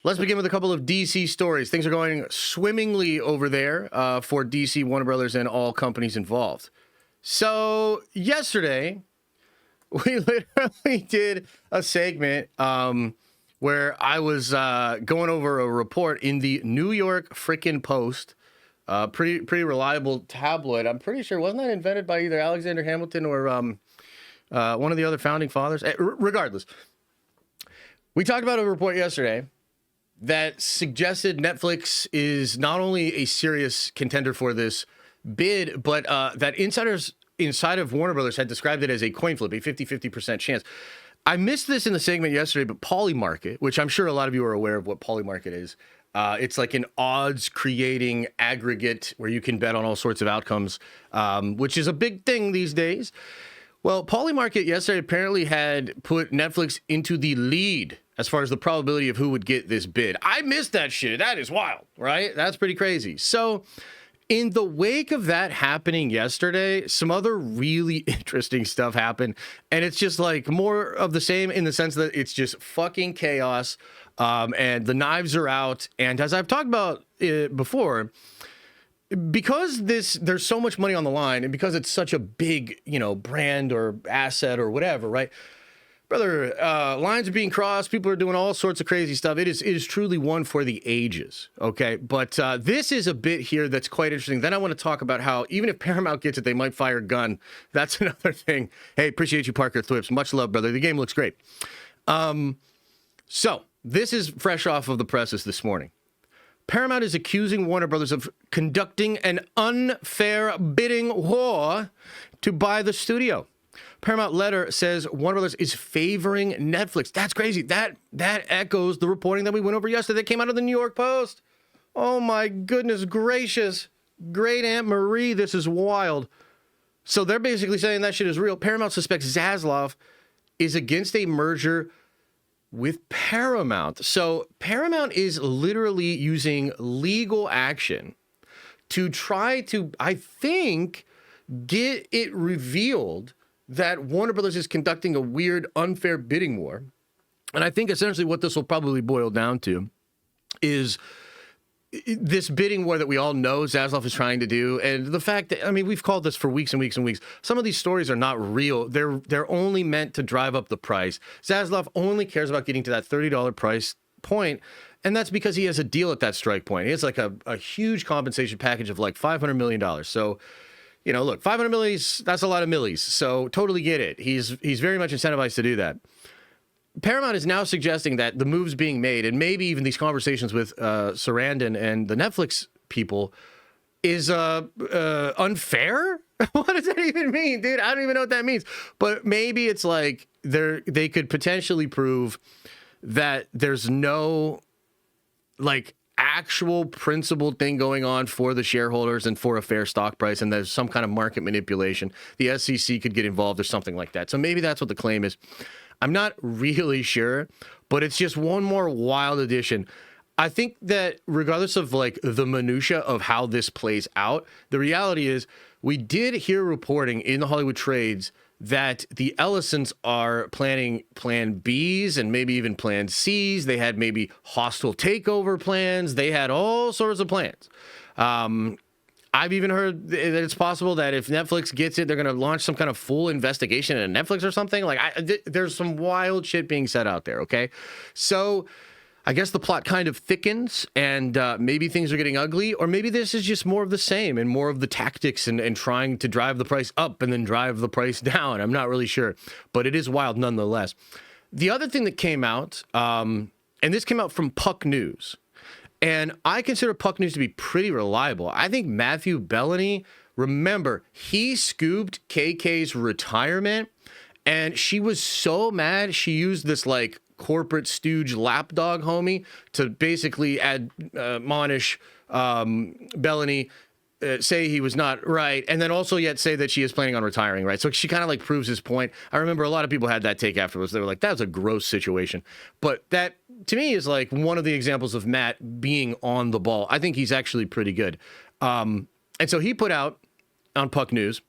Let's begin with a couple of DC stories. Things are going swimmingly over there for DC, Warner Brothers, and all companies involved. So yesterday, we literally did a segment where I was going over a report in the New York frickin' Post, pretty reliable tabloid. I'm pretty sure, wasn't that invented by either Alexander Hamilton or one of the other founding fathers? Regardless, we talked about a report yesterday that suggested Netflix is not only a serious contender for this bid, but that insiders inside of Warner Brothers had described it as a coin flip, a 50-50% chance. I missed this in the segment yesterday, but Polymarket, which I'm sure a lot of you are aware of what Polymarket is, it's like an odds-creating aggregate where you can bet on all sorts of outcomes, which is a big thing these days. Well, Polymarket yesterday apparently had put Netflix into the lead as far as the probability of who would get this bid. I missed that shit. That is wild, right? That's pretty crazy. So in the wake of that happening yesterday, some other really interesting stuff happened. And it's just like more of the same in the sense that it's just fucking chaos. And the knives are out. And as I've talked about before, because there's so much money on the line and because it's such a big, brand or asset or whatever, right? Brother, lines are being crossed. People are doing all sorts of crazy stuff. It is truly one for the ages, okay? But this is a bit here that's quite interesting. Then I want to talk about how even if Paramount gets it, they might fire Gunn. That's another thing. Hey, appreciate you, Parker Thwips. Much love, brother. The game looks great. So this is fresh off of the presses this morning. Paramount is accusing Warner Brothers of conducting an unfair bidding war to buy the studio. Paramount letter says Warner Brothers is favoring Netflix. That's crazy. That echoes the reporting that we went over yesterday that came out of the New York Post. Oh my goodness gracious. Great Aunt Marie, this is wild. So they're basically saying that shit is real. Paramount suspects Zaslav is against a merger with Paramount. So Paramount is literally using legal action to try to, I think, get it revealed that Warner Brothers is conducting a weird, unfair bidding war. And I think essentially what this will probably boil down to is this bidding war that we all know Zaslav is trying to do. And the fact that, we've called this for weeks and weeks and weeks. Some of these stories are not real. They're only meant to drive up the price. Zaslav only cares about getting to that $30 price point. And that's because he has a deal at that strike point. He has like a huge compensation package of like $500 million. So, look, 500 millies, that's a lot of millies. So totally get it. He's very much incentivized to do that. Paramount is now suggesting that the moves being made, and maybe even these conversations with Sarandon and the Netflix people, is unfair? What does that even mean, dude? I don't even know what that means. But maybe it's like they could potentially prove that there's no, actual principled thing going on for the shareholders and for a fair stock price, and there's some kind of market manipulation. The SEC could get involved or something like that. So maybe that's what the claim is. I'm not really sure, but it's just one more wild addition. I think that regardless of the minutia of how this plays out, the reality is we did hear reporting in the Hollywood trades that the Ellisons are planning plan Bs and maybe even plan Cs. They had maybe hostile takeover plans. They had all sorts of plans. I've even heard that it's possible that if Netflix gets it, they're going to launch some kind of full investigation into Netflix or something. There's some wild shit being said out there, okay? So I guess the plot kind of thickens and maybe things are getting ugly, or maybe this is just more of the same and more of the tactics and trying to drive the price up and then drive the price down. I'm not really sure, but it is wild nonetheless. The other thing that came out, and this came out from Puck News, and I consider Puck News to be pretty reliable. I think Matthew Bellany, remember, he scooped KK's retirement, and she was so mad she used this corporate stooge lapdog homie to basically admonish Bellany, say he was not right, and then also yet say that she is planning on retiring, right? So she kind of proves his point. I remember a lot of people had that take afterwards. They were like, that was a gross situation. But that, to me, is one of the examples of Matt being on the ball. I think he's actually pretty good. And so he put out on Puck News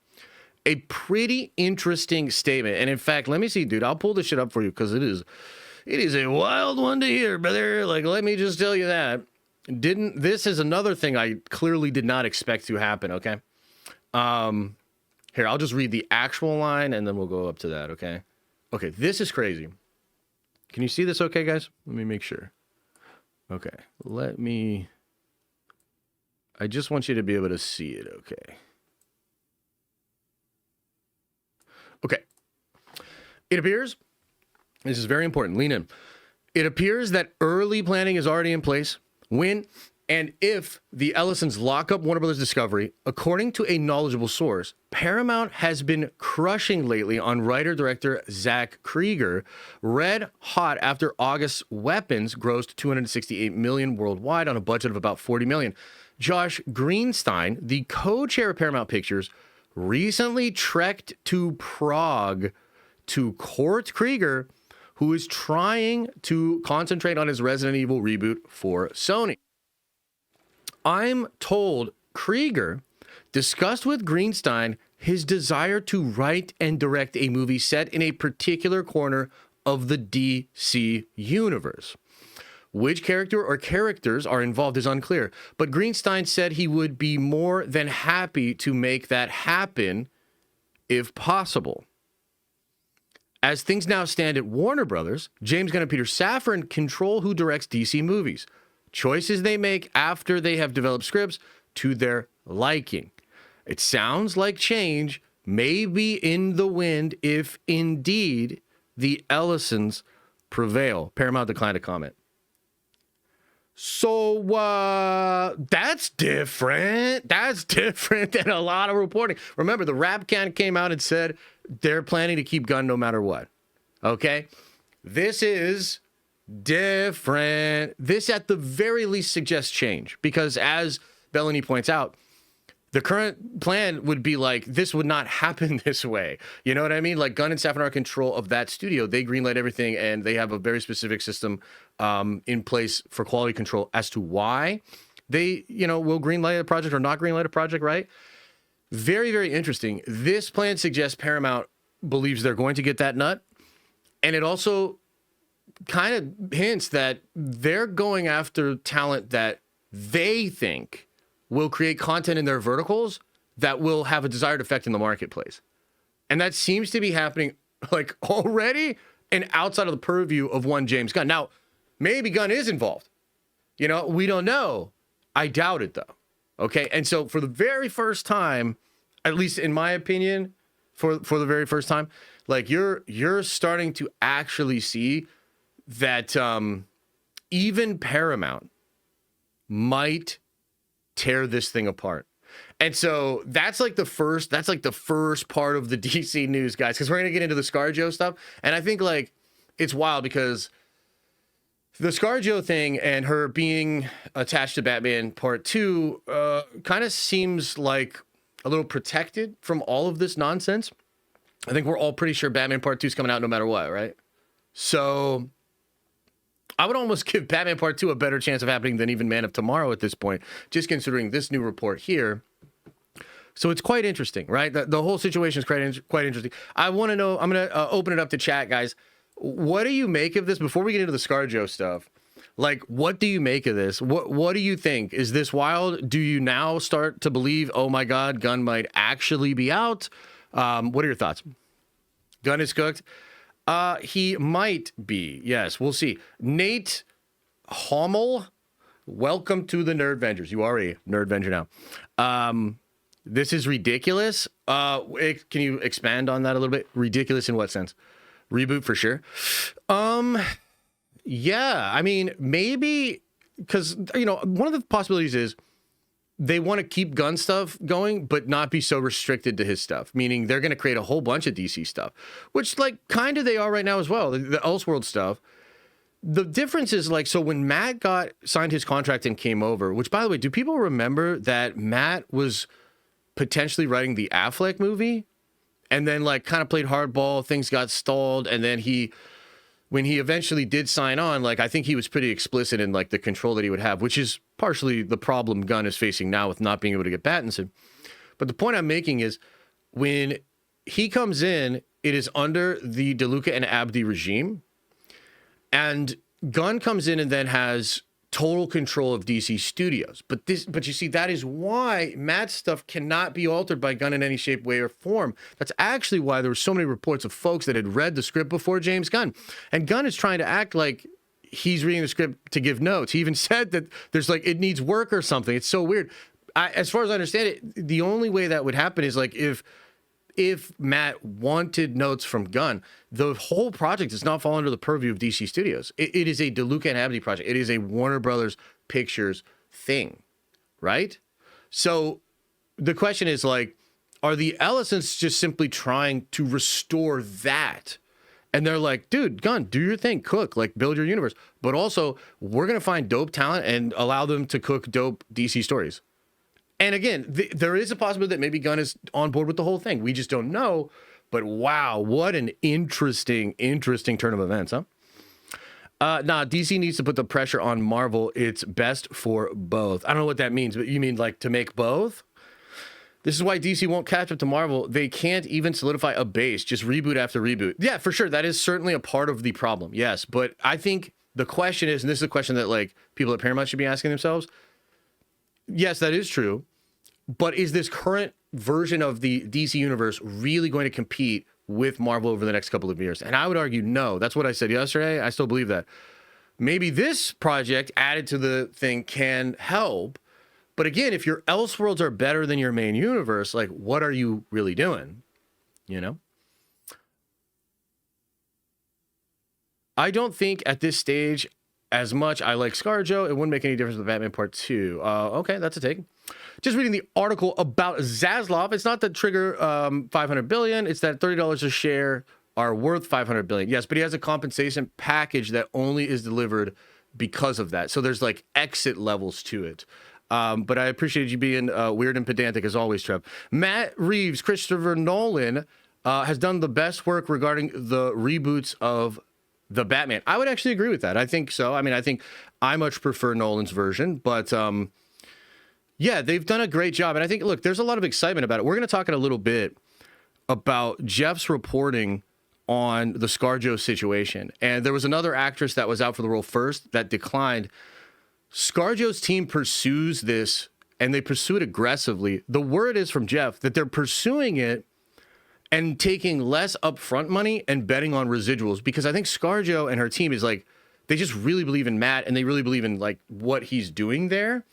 a pretty interesting statement. And in fact, let me see, dude, I'll pull this shit up for you because it is It is a wild one to hear, brother. Like, let me just tell you that. This is another thing I clearly did not expect to happen, okay? Here, I'll just read the actual line, and then we'll go up to that, okay? Okay, this is crazy. Can you see this okay, guys? Let me make sure. Okay, I just want you to be able to see it, okay? Okay. It appears, this is very important, lean in. It appears that early planning is already in place when and if the Ellisons lock up Warner Bros. Discovery. According to a knowledgeable source, Paramount has been crushing lately on writer-director Zach Krieger, red hot after August's Weapons grossed $268 million worldwide on a budget of about $40 million. Josh Greenstein, the co-chair of Paramount Pictures, recently trekked to Prague to court Krieger, who is trying to concentrate on his Resident Evil reboot for Sony. I'm told Krieger discussed with Greenstein his desire to write and direct a movie set in a particular corner of the DC universe. Which character or characters are involved is unclear, but Greenstein said he would be more than happy to make that happen if possible. As things now stand at Warner Bros., James Gunn and Peter Safran control who directs DC movies. Choices they make after they have developed scripts to their liking. It sounds like change may be in the wind if indeed the Ellisons prevail. Paramount declined to comment. So that's different. That's different than a lot of reporting. Remember, the Rap Can came out and said they're planning to keep Gunn no matter what. Okay? This is different. This at the very least suggests change because as Bellany points out, the current plan would be like, this would not happen this way. You know what I mean? Like Gunn and Safran are in control of that studio. They greenlight everything and they have a very specific system in place for quality control as to why they, will greenlight a project or not greenlight a project, right? Very, very interesting. This plan suggests Paramount believes they're going to get that nut. And it also kind of hints that they're going after talent that they think will create content in their verticals that will have a desired effect in the marketplace. And that seems to be happening like already and outside of the purview of one James Gunn. Now, maybe Gunn is involved. We don't know. I doubt it though. Okay. And so for the very first time, at least in my opinion, for the very first time, like you're starting to actually see that even Paramount might tear this thing apart. And so that's like the first part of the DC news, guys, because we're going to get into the ScarJo stuff. And I think like it's wild because the ScarJo thing and her being attached to Batman Part 2 kind of seems like a little protected from all of this nonsense. I think we're all pretty sure Batman Part 2 is coming out no matter what, right? So I would almost give Batman Part 2 a better chance of happening than even Man of Tomorrow at this point, just considering this new report here. So it's quite interesting, right? The whole situation is quite interesting. I want to know, I'm going to open it up to chat, guys. What do you make of this? Before we get into the ScarJo stuff, like, what do you make of this? What do you think? Is this wild? Do you now start to believe, oh my God, Gunn might actually be out? What are your thoughts? Gunn is cooked. He might be. Yes, we'll see. Nate Hommel, welcome to the Nerdvengers. You are a Nerdvenger now. This is ridiculous. Can you expand on that a little bit? Ridiculous in what sense? Reboot for sure. Yeah, I mean, maybe because, one of the possibilities is they want to keep Gunn stuff going, but not be so restricted to his stuff, meaning they're going to create a whole bunch of DC stuff, which like kind of they are right now as well. The Elseworld stuff. The difference is like, so when Matt signed his contract and came over, which by the way, do people remember that Matt was potentially writing the Affleck movie and then like kind of played hardball, things got stalled. And then when he eventually did sign on, like, I think he was pretty explicit in like the control that he would have, which is partially the problem Gunn is facing now with not being able to get Pattinson. But the point I'm making is when he comes in, it is under the DeLuca and Abdi regime. And Gunn comes in and then has total control of DC Studios. But you see, that is why Matt's stuff cannot be altered by Gunn in any shape, way, or form. That's actually why there were so many reports of folks that had read the script before James Gunn. And Gunn is trying to act like he's reading the script to give notes. He even said that there's like, it needs work or something. It's so weird. As far as I understand it, the only way that would happen is like if Matt wanted notes from Gunn, the whole project does not fall under the purview of DC Studios. It is a DeLuca and Abney project. It is a Warner Brothers Pictures thing, right? So the question is like, are the Ellisons just simply trying to restore that? And they're like, dude, Gunn, do your thing, cook, like build your universe. But also, we're going to find dope talent and allow them to cook dope DC stories. And again, there is a possibility that maybe Gunn is on board with the whole thing. We just don't know. But wow, what an interesting turn of events, huh? Nah, DC needs to put the pressure on Marvel. It's best for both. I don't know what that means, but you mean like to make both? This is why DC won't catch up to Marvel. They can't even solidify a base, just reboot after reboot. Yeah, for sure. That is certainly a part of the problem. Yes, but I think the question is, and this is a question that like people at Paramount should be asking themselves. Yes, that is true. But is this current version of the DC universe really going to compete with Marvel over the next couple of years? And I would argue no. That's what I said yesterday. I still believe that. Maybe this project added to the thing can help. But again, if your Elseworlds are better than your main universe, like what are you really doing? You know? I don't think at this stage as much I like ScarJo, it wouldn't make any difference with Batman Part 2. Okay, that's a take. Just reading the article about Zaslav. It's not that Trigger 500 billion. It's that $30 a share are worth 500 billion. Yes, but he has a compensation package that only is delivered because of that. So there's like exit levels to it. But I appreciate you being weird and pedantic as always, Trev. Matt Reeves, Christopher Nolan has done the best work regarding the reboots of the Batman. I would actually agree with that. I think so. I mean, I think I much prefer Nolan's version, but yeah, they've done a great job. And I think, look, there's a lot of excitement about it. We're going to talk in a little bit about Jeff's reporting on the ScarJo situation. And there was another actress that was out for the role first that declined. ScarJo's team pursues this, and they pursue it aggressively. The word is from Jeff that they're pursuing it and taking less upfront money and betting on residuals, because I think ScarJo and her team is like, they just really believe in Matt and they really believe in like what he's doing there.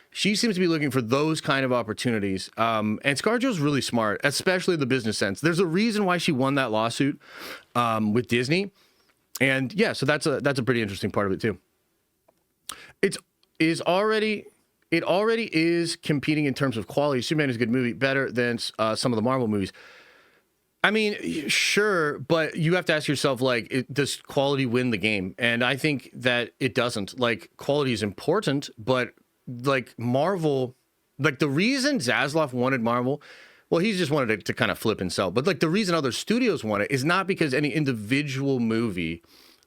She seems to be looking for those kind of opportunities. And ScarJo's really smart, especially the business sense. There's a reason why she won that lawsuit with Disney. And yeah, so that's a pretty interesting part of it too. It already is competing in terms of quality. Superman is a good movie, better than some of the Marvel movies. I mean, sure, but you have to ask yourself, like, does quality win the game? And I think that it doesn't. Like, quality is important, but like Marvel, like the reason Zaslav wanted Marvel, well, he just wanted it to kind of flip and sell. But like the reason other studios want it is not because any individual movie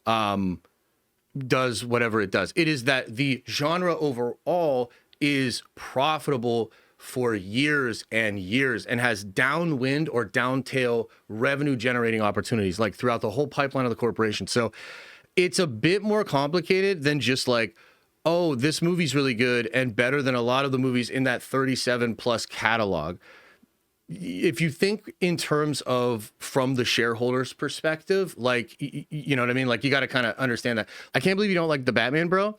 does whatever it does. It is that the genre overall is profitable for years and years and has downwind or downtail revenue generating opportunities like throughout the whole pipeline of the corporation. So it's a bit more complicated than just like, oh, this movie's really good and better than a lot of the movies in that 37 plus catalog. If you think in terms of from the shareholders' perspective, like, you know what I mean? Like, you got to kind of understand that. I can't believe you don't like the Batman, bro.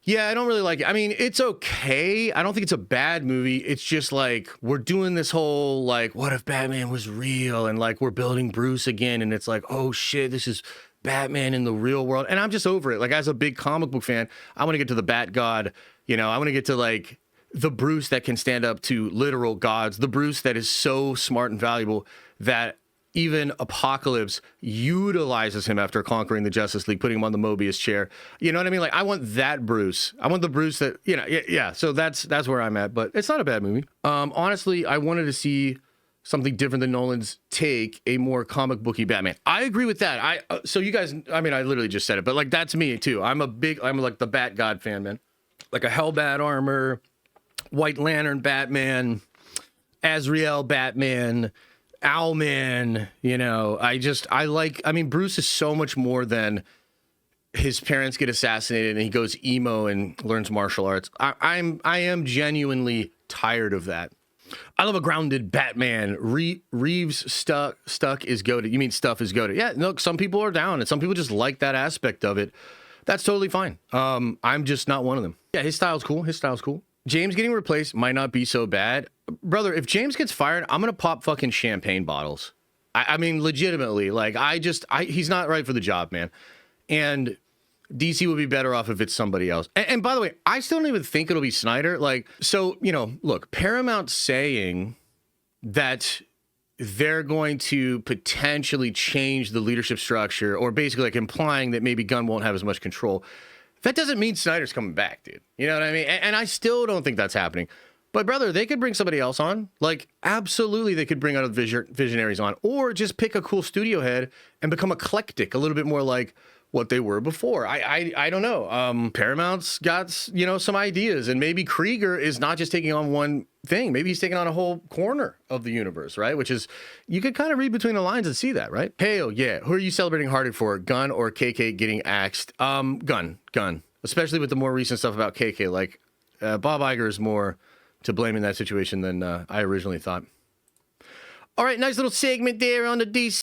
Yeah, I don't really like it. I mean, it's okay. I don't think it's a bad movie. It's just like, we're doing this whole, like, what if Batman was real? And like, we're building Bruce again. And it's like, oh shit, this is Batman in the real world. And I'm just over it. Like, as a big comic book fan, I want to get to the Bat God. You know, I want to get to like the Bruce that can stand up to literal gods, the Bruce that is so smart and valuable that even Apocalypse utilizes him after conquering the Justice League, putting him on the Mobius chair. You know what I mean? Like, I want that Bruce. I want the Bruce that, you know, yeah. So that's where I'm at, but it's not a bad movie. Honestly, I wanted to see something different than Nolan's take, a more comic booky Batman. I agree with that. So you guys, I mean, I literally just said it, but like, that's me too. I'm like the Bat God fan, man. Like a Hellbat armor, White Lantern Batman, Azrael Batman, Owlman, you know, I mean, Bruce is so much more than his parents get assassinated and he goes emo and learns martial arts. I am genuinely tired of that. I love a grounded Batman. Reeves stuck is goated. You mean stuff is goated? Yeah, look, some people are down and some people just like that aspect of it. That's totally fine. I'm just not one of them. Yeah, his style's cool. His style's cool. James getting replaced might not be so bad. Brother, if James gets fired, I'm going to pop fucking champagne bottles. I mean, legitimately, like, he's not right for the job, man. And DC would be better off if it's somebody else. And by the way, I still don't even think it'll be Snyder. Like, so, you know, look, Paramount saying that they're going to potentially change the leadership structure, or basically like implying that maybe Gunn won't have as much control. That doesn't mean Snyder's coming back, dude. You know what I mean? And I still don't think that's happening. But brother, they could bring somebody else on. Like, absolutely, they could bring other visionaries on, or just pick a cool studio head and become eclectic, a little bit more like what they were before. I don't know. Paramount's got, you know, some ideas, and maybe Krieger is not just taking on one thing. Maybe he's taking on a whole corner of the universe, right? Which is, you could kind of read between the lines and see that, right? Hell yeah. Who are you celebrating harder for, Gunn or KK getting axed? Gunn. Especially with the more recent stuff about KK. Like, Bob Iger is more to blame in that situation than I originally thought. All right, nice little segment there on the DC.